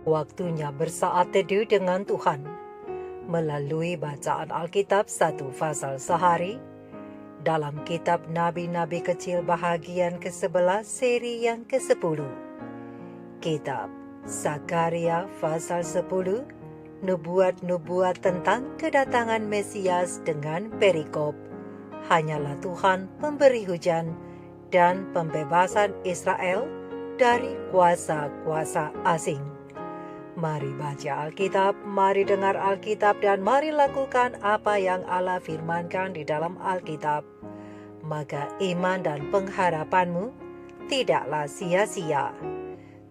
Waktunya bersaat teduh dengan Tuhan melalui bacaan Alkitab satu pasal sehari dalam kitab Nabi-Nabi Kecil bahagian ke-11 seri yang ke-10. Kitab Zakaria pasal 10, nubuat-nubuat tentang kedatangan Mesias dengan perikop hanyalah Tuhan pemberi hujan dan pembebasan Israel dari kuasa-kuasa asing. Mari baca Alkitab, mari dengar Alkitab, dan mari lakukan apa yang Allah firmankan di dalam Alkitab. Maka iman dan pengharapanmu tidaklah sia-sia.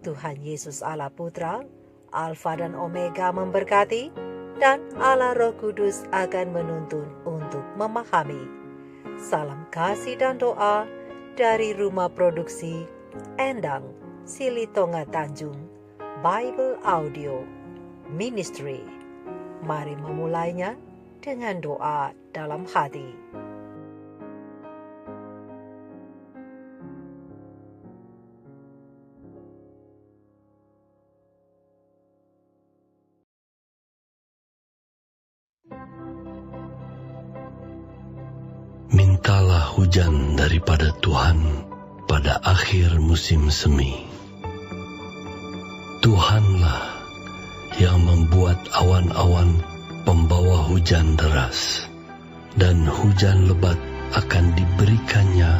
Tuhan Yesus Allah Putra, Alfa dan Omega memberkati, dan Allah Roh Kudus akan menuntun untuk memahami. Salam kasih dan doa dari Rumah Produksi Endang Silitonga Tanjung Bible Audio Ministry. Mari memulainya dengan doa dalam hati. Mintalah hujan daripada Tuhan pada akhir musim semi. Tuhanlah yang membuat awan-awan pembawa hujan deras, dan hujan lebat akan diberikannya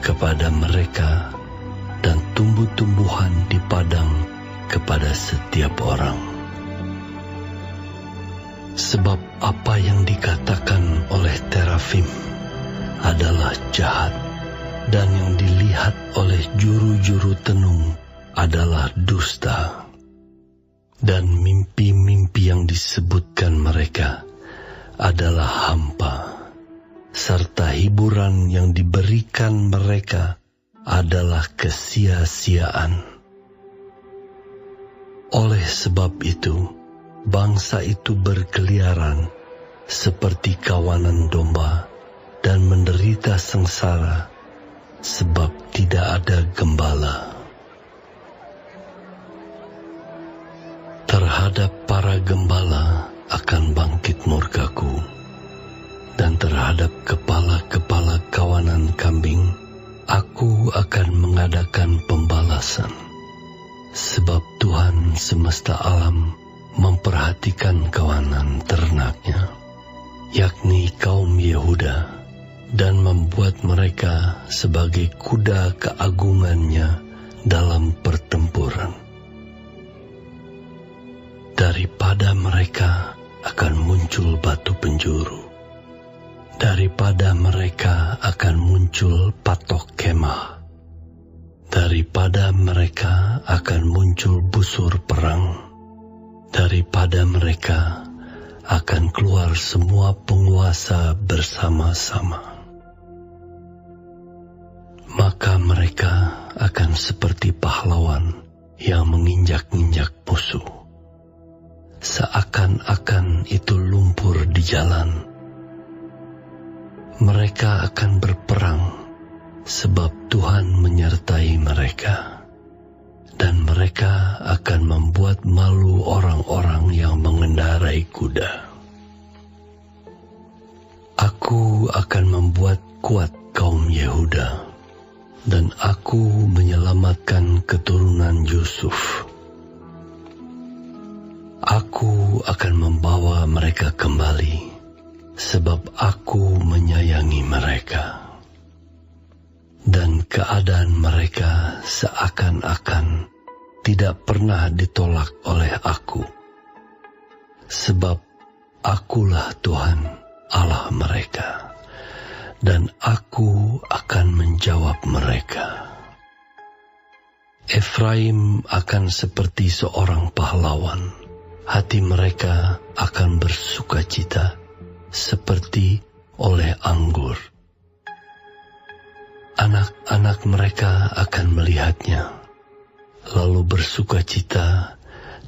kepada mereka, dan tumbuh-tumbuhan di padang kepada setiap orang. Sebab apa yang dikatakan oleh terafim adalah jahat, dan yang dilihat oleh juru-juru tenung adalah dusta, dan mimpi-mimpi yang disebutkan mereka adalah hampa, serta hiburan yang diberikan mereka adalah kesia-siaan. Oleh sebab itu, bangsa itu berkeliaran seperti kawanan domba dan menderita sengsara sebab tidak ada gembala. Terhadap para gembala akan bangkit murkaku, dan terhadap kepala-kepala kawanan kambing aku akan mengadakan pembalasan. Sebab Tuhan semesta alam memperhatikan kawanan ternaknya, yakni kaum Yehuda, dan membuat mereka sebagai kuda keagungannya dalam pertempuran. Daripada mereka akan muncul batu penjuru, daripada mereka akan muncul patok kemah, daripada mereka akan muncul busur perang, daripada mereka akan keluar semua penguasa bersama-sama. Maka mereka akan seperti pahlawan yang menginjak-injak musuh, seakan-akan itu lumpur di jalan. Mereka akan berperang, sebab Tuhan menyertai mereka, dan mereka akan membuat malu orang-orang yang mengendarai kuda. Aku akan membuat kuat kaum Yehuda, dan aku menyelamatkan keturunan Yusuf. Aku akan membawa mereka kembali, sebab aku menyayangi mereka. Dan keadaan mereka seakan-akan tidak pernah ditolak oleh aku. Sebab akulah Tuhan Allah mereka, dan aku akan menjawab mereka. Efraim akan seperti seorang pahlawan, hati mereka akan bersukacita seperti oleh anggur. Anak-anak mereka akan melihatnya, lalu bersukacita,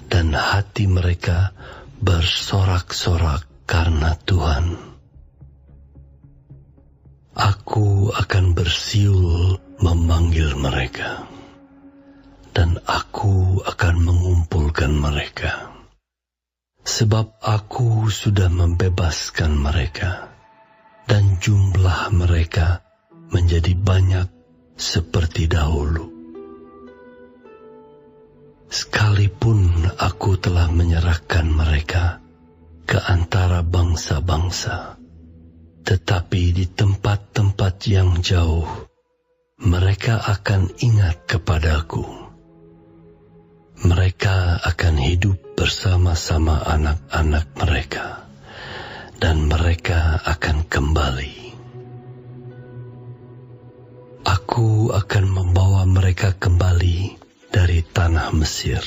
dan hati mereka bersorak-sorak karena Tuhan. Aku akan bersiul memanggil mereka, dan aku akan mengumpulkan mereka. Sebab aku sudah membebaskan mereka, dan jumlah mereka menjadi banyak seperti dahulu. Sekalipun aku telah menyerahkan mereka ke antara bangsa-bangsa, tetapi di tempat-tempat yang jauh, mereka akan ingat kepadaku. Mereka akan hidup bersama-sama anak-anak mereka, dan mereka akan kembali. Aku akan membawa mereka kembali dari tanah Mesir,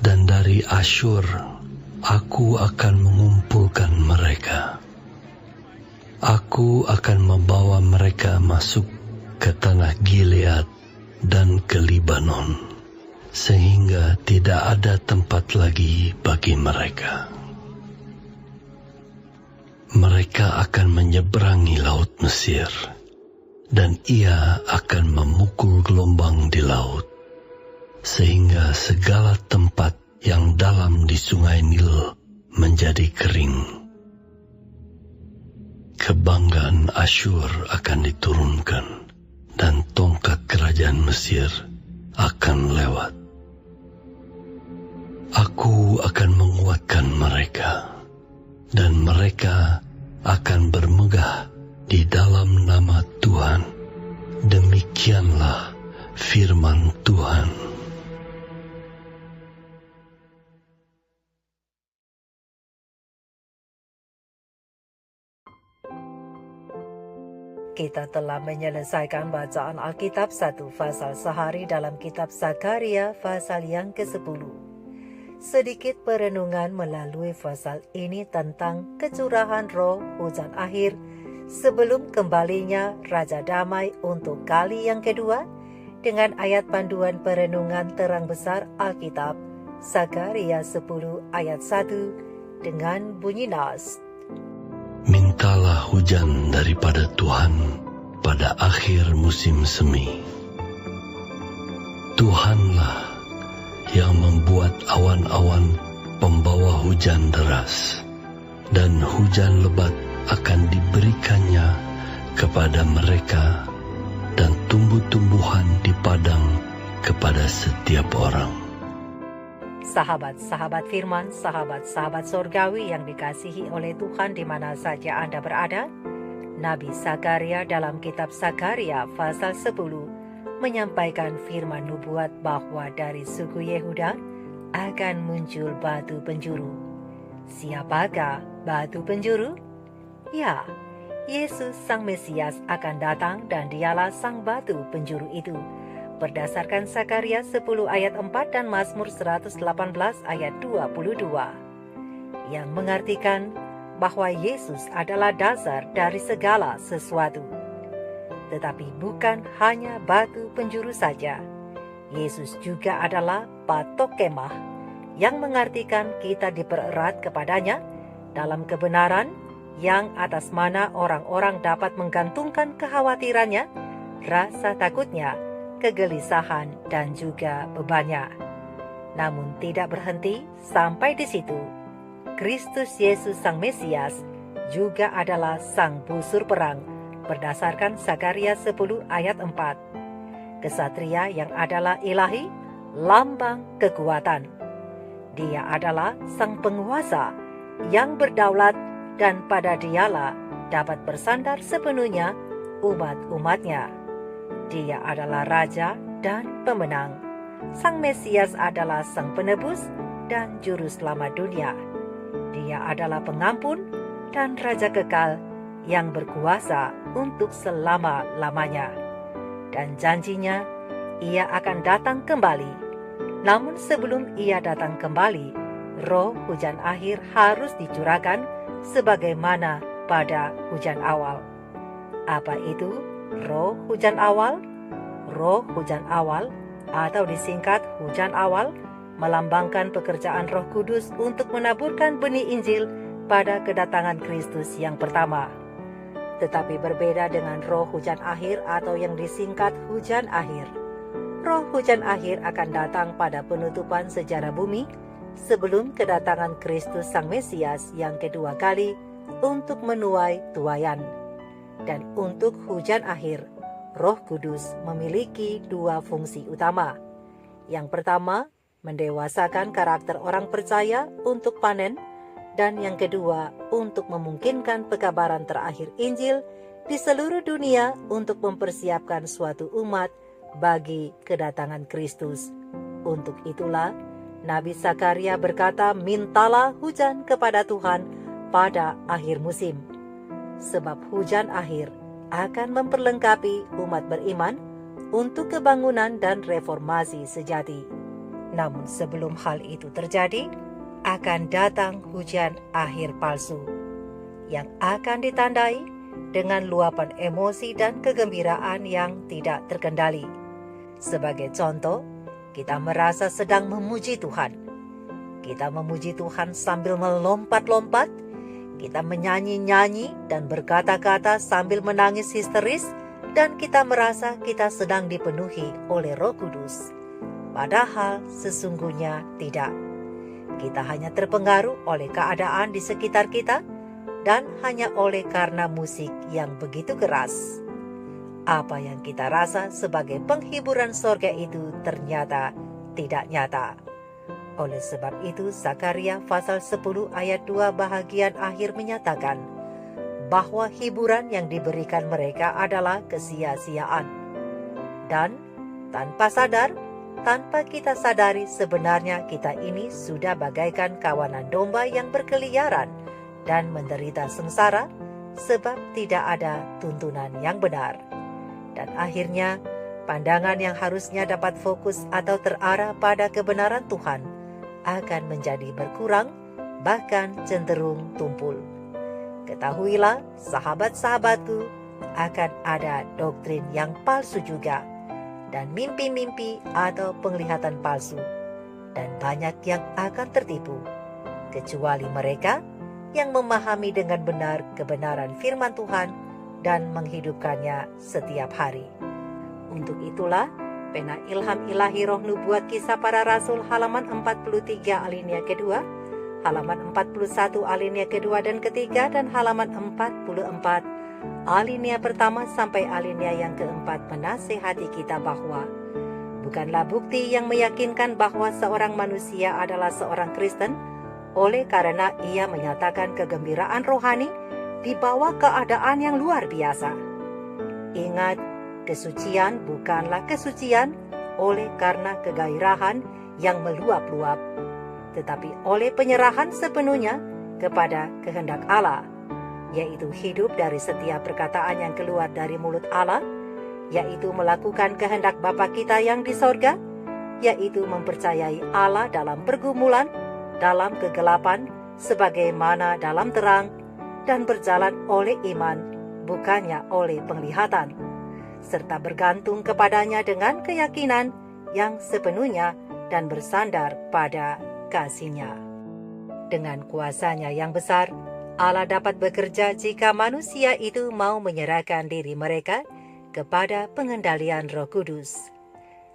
dan dari Asyur aku akan mengumpulkan mereka. Aku akan membawa mereka masuk ke tanah Gilead dan ke Libanon, sehingga tidak ada tempat lagi bagi mereka. Mereka akan menyeberangi laut Mesir, dan ia akan memukul gelombang di laut, sehingga segala tempat yang dalam di sungai Nil menjadi kering. Kebanggaan Asyur akan diturunkan, dan tongkat kerajaan Mesir akan lewat. Aku akan menguatkan mereka, dan mereka akan bermegah di dalam nama Tuhan. Demikianlah firman Tuhan. Kita telah menyelesaikan bacaan Alkitab 1 pasal sehari dalam kitab Zakaria pasal yang ke-10. Sedikit perenungan melalui pasal ini tentang kecurahan roh hujan akhir sebelum kembalinya Raja Damai untuk kali yang kedua, dengan ayat panduan perenungan terang besar Alkitab Zakaria 10 ayat 1 dengan bunyi nas. Mintalah hujan daripada Tuhan pada akhir musim semi. Tuhanlah yang membuat awan-awan pembawa hujan deras, dan hujan lebat akan diberikannya kepada mereka, dan tumbuh-tumbuhan di padang kepada setiap orang. Sahabat-sahabat firman, sahabat-sahabat sorgawi yang dikasihi oleh Tuhan di mana saja Anda berada, Nabi Zakaria dalam kitab Zakaria pasal 10 menyampaikan firman nubuat bahwa dari suku Yehuda akan muncul batu penjuru. Siapakah batu penjuru? Ya, Yesus Sang Mesias akan datang dan dialah sang batu penjuru itu. Berdasarkan Zakaria 10 ayat 4 dan Mazmur 118 ayat 22, yang mengartikan bahwa Yesus adalah dasar dari segala sesuatu. Tetapi bukan hanya batu penjuru saja, Yesus juga adalah patok kemah, yang mengartikan kita dipererat kepadanya dalam kebenaran, yang atas mana orang-orang dapat menggantungkan kekhawatirannya, rasa takutnya, kegelisahan, dan juga bebannya. Namun tidak berhenti sampai di situ. Kristus Yesus Sang Mesias juga adalah sang busur perang berdasarkan Zakaria 10 ayat 4. Kesatria yang adalah ilahi, lambang kekuatan. Dia adalah sang penguasa yang berdaulat, dan pada dialah dapat bersandar sepenuhnya umat-umatnya. Dia adalah Raja dan Pemenang. Sang Mesias adalah Sang Penebus dan Juru Selamat dunia. Dia adalah Pengampun dan Raja kekal yang berkuasa untuk selama-lamanya. Dan janjinya, Ia akan datang kembali. Namun sebelum Ia datang kembali, roh hujan akhir harus dicurahkan sebagaimana pada hujan awal. Apa itu roh hujan awal? Roh hujan awal atau disingkat hujan awal melambangkan pekerjaan Roh Kudus untuk menaburkan benih Injil pada kedatangan Kristus yang pertama. Tetapi berbeda dengan roh hujan akhir atau yang disingkat hujan akhir. roh hujan akhir akan datang pada penutupan sejarah bumi sebelum kedatangan Kristus Sang Mesias yang kedua kali untuk menuai tuaian. Dan untuk hujan akhir, Roh Kudus memiliki dua fungsi utama. Yang pertama, mendewasakan karakter orang percaya untuk panen, dan yang kedua, untuk memungkinkan pekabaran terakhir Injil di seluruh dunia untuk mempersiapkan suatu umat bagi kedatangan Kristus. Untuk itulah, Nabi Zakaria berkata, "Mintalah hujan kepada Tuhan pada akhir musim." Sebab hujan akhir akan memperlengkapi umat beriman untuk kebangunan dan reformasi sejati. Namun sebelum hal itu terjadi, akan datang hujan akhir palsu yang akan ditandai dengan luapan emosi dan kegembiraan yang tidak terkendali. Sebagai contoh, kita merasa sedang memuji Tuhan. Kita memuji Tuhan sambil melompat-lompat, kita menyanyi-nyanyi dan berkata-kata sambil menangis histeris, dan kita merasa kita sedang dipenuhi oleh Roh Kudus. Padahal sesungguhnya tidak. Kita hanya terpengaruh oleh keadaan di sekitar kita dan hanya oleh karena musik yang begitu keras. Apa yang kita rasa sebagai penghiburan sorga itu ternyata tidak nyata. Oleh sebab itu, Zakaria pasal 10 ayat 2 bahagian akhir menyatakan bahwa hiburan yang diberikan mereka adalah kesia-siaan. Dan tanpa sadar, tanpa kita sadari, sebenarnya kita ini sudah bagaikan kawanan domba yang berkeliaran dan menderita sengsara sebab tidak ada tuntunan yang benar. Dan akhirnya, pandangan yang harusnya dapat fokus atau terarah pada kebenaran Tuhan akan menjadi berkurang, bahkan cenderung tumpul. Ketahuilah, sahabat-sahabatku, akan ada doktrin yang palsu juga, dan mimpi-mimpi atau penglihatan palsu, dan banyak yang akan tertipu, kecuali mereka yang memahami dengan benar kebenaran firman Tuhan dan menghidupkannya setiap hari. Untuk itulah, pena ilham ilahi roh nubuat kisah para rasul halaman 43 alinea kedua, halaman 41 alinea kedua dan ketiga, dan halaman 44 alinea pertama sampai alinea yang keempat menasihati kita bahwa bukanlah bukti yang meyakinkan bahwa seorang manusia adalah seorang Kristen oleh karena ia menyatakan kegembiraan rohani di bawah keadaan yang luar biasa. Ingat, kesucian bukanlah kesucian oleh karena kegairahan yang meluap-luap, tetapi oleh penyerahan sepenuhnya kepada kehendak Allah, yaitu hidup dari setiap perkataan yang keluar dari mulut Allah, yaitu melakukan kehendak Bapa kita yang di sorga, yaitu mempercayai Allah dalam pergumulan, dalam kegelapan, sebagaimana dalam terang, dan berjalan oleh iman, bukannya oleh penglihatan, serta bergantung kepadanya dengan keyakinan yang sepenuhnya dan bersandar pada kasih-Nya. Dengan kuasanya yang besar, Allah dapat bekerja jika manusia itu mau menyerahkan diri mereka kepada pengendalian Roh Kudus.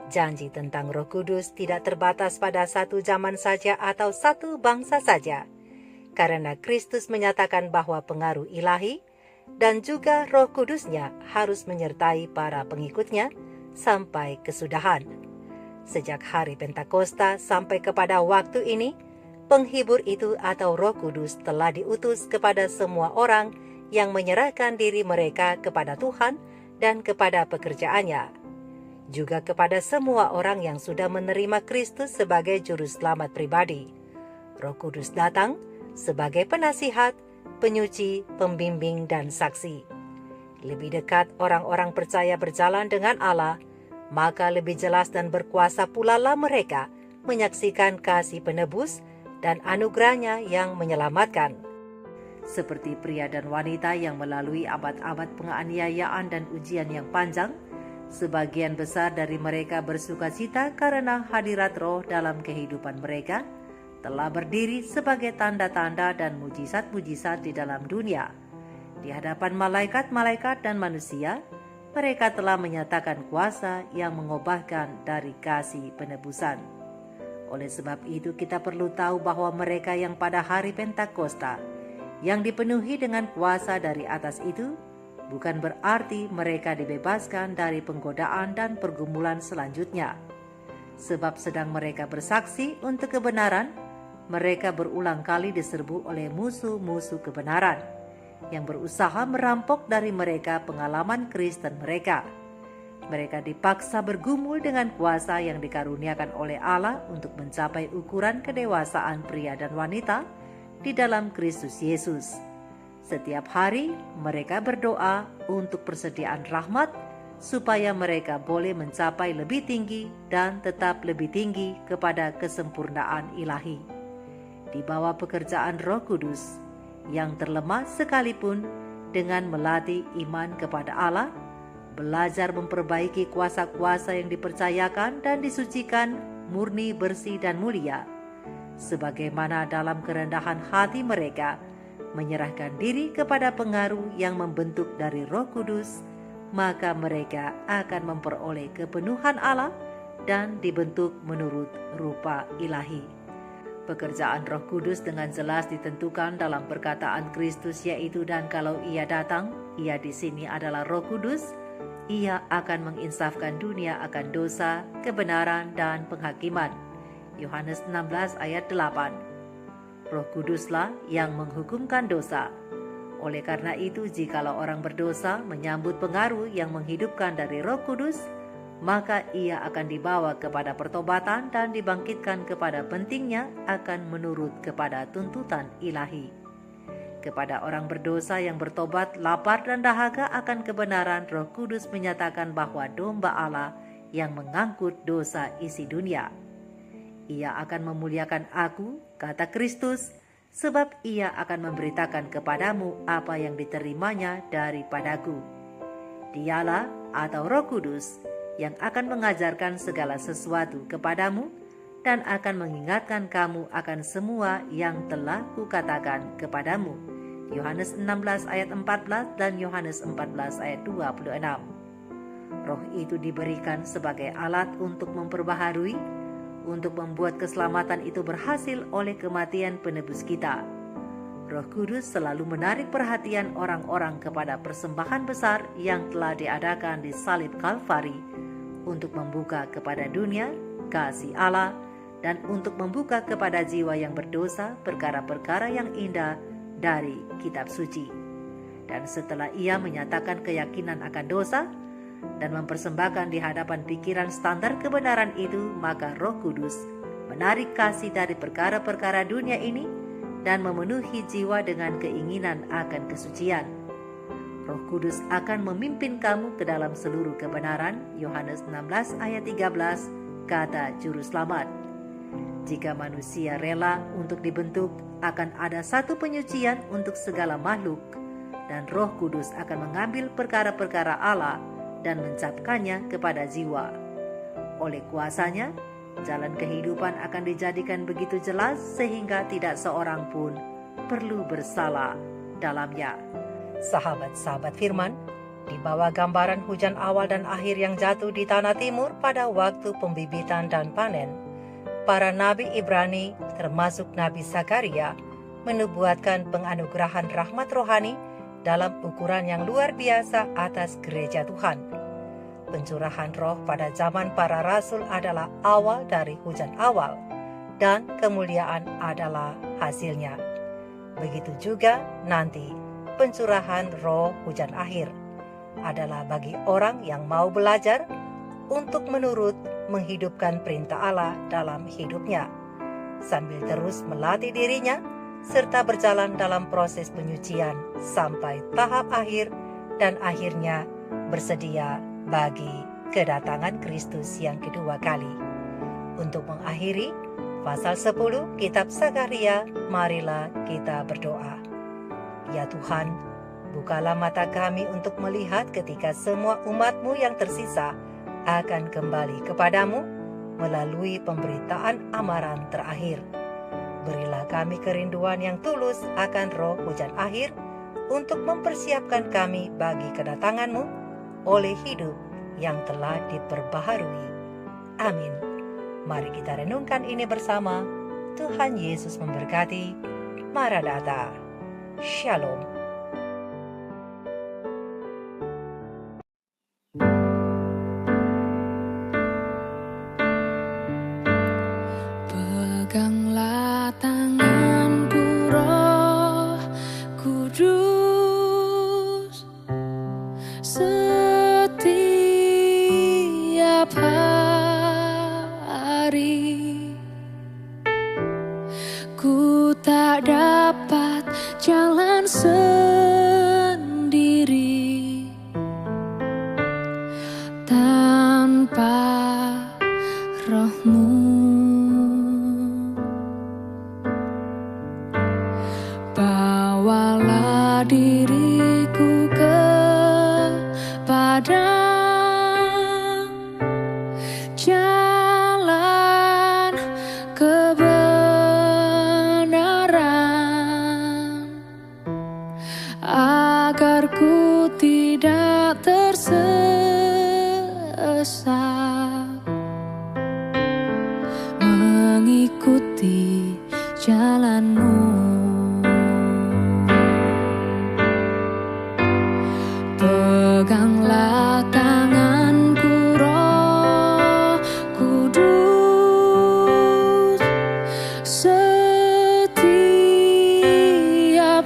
Janji tentang Roh Kudus tidak terbatas pada satu zaman saja atau satu bangsa saja, karena Kristus menyatakan bahwa pengaruh ilahi dan juga Roh Kudus-Nya harus menyertai para pengikutnya sampai kesudahan. Sejak hari Pentakosta sampai kepada waktu ini, penghibur itu atau Roh Kudus telah diutus kepada semua orang yang menyerahkan diri mereka kepada Tuhan dan kepada pekerjaannya, juga kepada semua orang yang sudah menerima Kristus sebagai juru selamat pribadi. Roh Kudus datang sebagai penasihat, penyuci, pembimbing, dan saksi. Lebih dekat orang-orang percaya berjalan dengan Allah, maka lebih jelas dan berkuasa pula lah mereka menyaksikan kasih penebus dan anugerahnya yang menyelamatkan. Seperti pria dan wanita yang melalui abad-abad penganiayaan dan ujian yang panjang, sebagian besar dari mereka bersuka cita karena hadirat Roh dalam kehidupan mereka telah berdiri sebagai tanda-tanda dan mujizat-mujizat di dalam dunia, di hadapan malaikat-malaikat dan manusia. mereka telah menyatakan kuasa yang mengubahkan dari kasih penebusan. Oleh sebab itu kita perlu tahu bahwa mereka yang pada hari Pentakosta yang dipenuhi dengan kuasa dari atas itu bukan berarti mereka dibebaskan dari penggodaan dan pergumulan selanjutnya. Sebab sedang mereka bersaksi untuk kebenaran, mereka berulang kali diserbu oleh musuh-musuh kebenaran yang berusaha merampok dari mereka pengalaman Kristen mereka. Mereka dipaksa bergumul dengan kuasa yang dikaruniakan oleh Allah untuk mencapai ukuran kedewasaan pria dan wanita di dalam Kristus Yesus. Setiap hari mereka berdoa untuk persediaan rahmat supaya mereka boleh mencapai lebih tinggi dan tetap lebih tinggi kepada kesempurnaan ilahi. Di bawah pekerjaan Roh Kudus yang terlemah sekalipun dengan melatih iman kepada Allah, belajar memperbaiki kuasa-kuasa yang dipercayakan dan disucikan murni, bersih dan mulia. Sebagaimana dalam kerendahan hati mereka menyerahkan diri kepada pengaruh yang membentuk dari Roh Kudus, maka mereka akan memperoleh kepenuhan Allah dan dibentuk menurut rupa ilahi. Pekerjaan Roh Kudus dengan jelas ditentukan dalam perkataan Kristus, yaitu dan kalau Ia datang, Ia di sini adalah Roh Kudus, Ia akan menginsafkan dunia akan dosa, kebenaran dan penghakiman. Yohanes 16 ayat 8. Roh Kuduslah yang menghukumkan dosa. Oleh karena itu, jikalau orang berdosa menyambut pengaruh yang menghidupkan dari Roh Kudus, maka ia akan dibawa kepada pertobatan dan dibangkitkan kepada pentingnya akan menurut kepada tuntutan ilahi. Kepada orang berdosa yang bertobat, lapar dan dahaga akan kebenaran, Roh Kudus menyatakan bahwa domba Allah yang mengangkut dosa isi dunia. Ia akan memuliakan aku, kata Kristus, sebab ia akan memberitakan kepadamu apa yang diterimanya daripadaku. Dialah atau Roh Kudus yang akan mengajarkan segala sesuatu kepadamu dan akan mengingatkan kamu akan semua yang telah kukatakan kepadamu. Yohanes 16 ayat 14 dan Yohanes 14 ayat 26. Roh itu diberikan sebagai alat untuk memperbaharui, untuk membuat keselamatan itu berhasil oleh kematian penebus kita. Roh Kudus selalu menarik perhatian orang-orang kepada persembahan besar yang telah diadakan di salib Kalvari untuk membuka kepada dunia kasih Allah dan untuk membuka kepada jiwa yang berdosa perkara-perkara yang indah dari kitab suci. Dan setelah ia menyatakan keyakinan akan dosa dan mempersembahkan di hadapan pikiran standar kebenaran itu, maka Roh Kudus menarik kasih dari perkara-perkara dunia ini dan memenuhi jiwa dengan keinginan akan kesucian. Roh Kudus akan memimpin kamu ke dalam seluruh kebenaran. Yohanes 16 ayat 13, kata Juru Selamat. Jika manusia rela untuk dibentuk, akan ada satu penyucian untuk segala makhluk, dan Roh Kudus akan mengambil perkara-perkara Allah dan mencapkannya kepada jiwa. Oleh kuasanya, jalan kehidupan akan dijadikan begitu jelas sehingga tidak seorang pun perlu bersalah dalamnya. Sahabat-sahabat firman, di bawah gambaran hujan awal dan akhir yang jatuh di tanah timur pada waktu pembibitan dan panen, para nabi Ibrani termasuk Nabi Zakaria menubuatkan penganugerahan rahmat rohani dalam ukuran yang luar biasa atas gereja Tuhan. Pencurahan roh pada zaman para rasul adalah awal dari hujan awal, dan kemuliaan adalah hasilnya. Begitu juga nanti pencurahan roh hujan akhir adalah bagi orang yang mau belajar untuk menurut menghidupkan perintah Allah dalam hidupnya, sambil terus melatih dirinya serta berjalan dalam proses penyucian sampai tahap akhir dan akhirnya bersedia bagi kedatangan Kristus yang kedua kali. Untuk mengakhiri pasal 10 kitab Zakaria, marilah kita berdoa. Ya Tuhan, bukalah mata kami untuk melihat ketika semua umat-Mu yang tersisa akan kembali kepadamu melalui pemberitaan amaran terakhir. Berilah kami kerinduan yang tulus akan roh hujan akhir untuk mempersiapkan kami bagi kedatangan-Mu. oleh hidup yang telah diperbaharui. Amin. Mari kita renungkan ini bersama. Tuhan Yesus memberkati. Maranatha. Shalom. Peganglah tanganku, Roh Kudus, setiap hari. Ku tak dapat jalan sendiri tanpa Roh-Mu. Bawalah diriku kepada jalan kebenaran, agar ku tidak tersesat, mengikuti jalan-Mu. Peganglah tanganku, Roh Kudus, setiap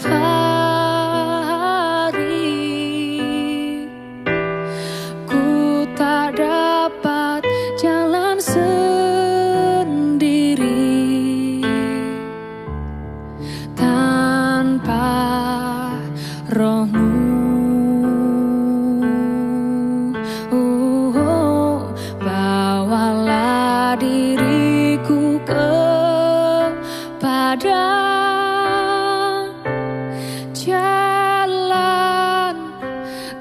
hari. Ku tak dapat jalan sendiri tanpa Roh-Mu. Bawalah diriku kepada jalan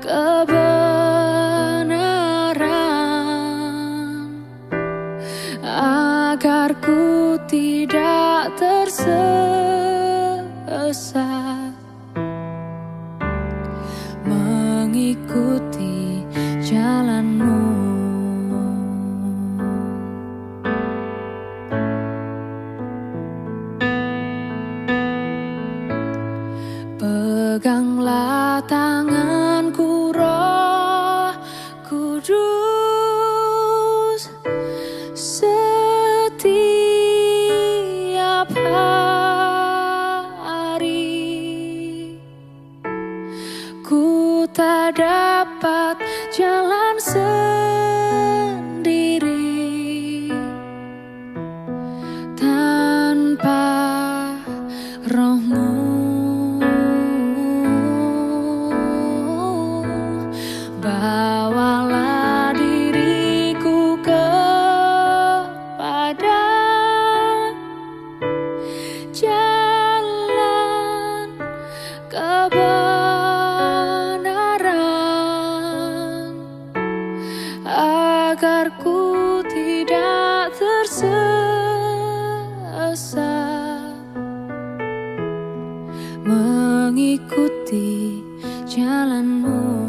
kebenaran, agar ku tidak tersesat, mengikuti jalan-Mu. Peganglah tanganku, Roh Kudus, setiap hari. Ku tak dapat jalan sendiri tanpa Roh-Mu. Bawalah diriku kepada jalan kebenaran, agar ku tidak tersesat, mengikuti jalan-Mu.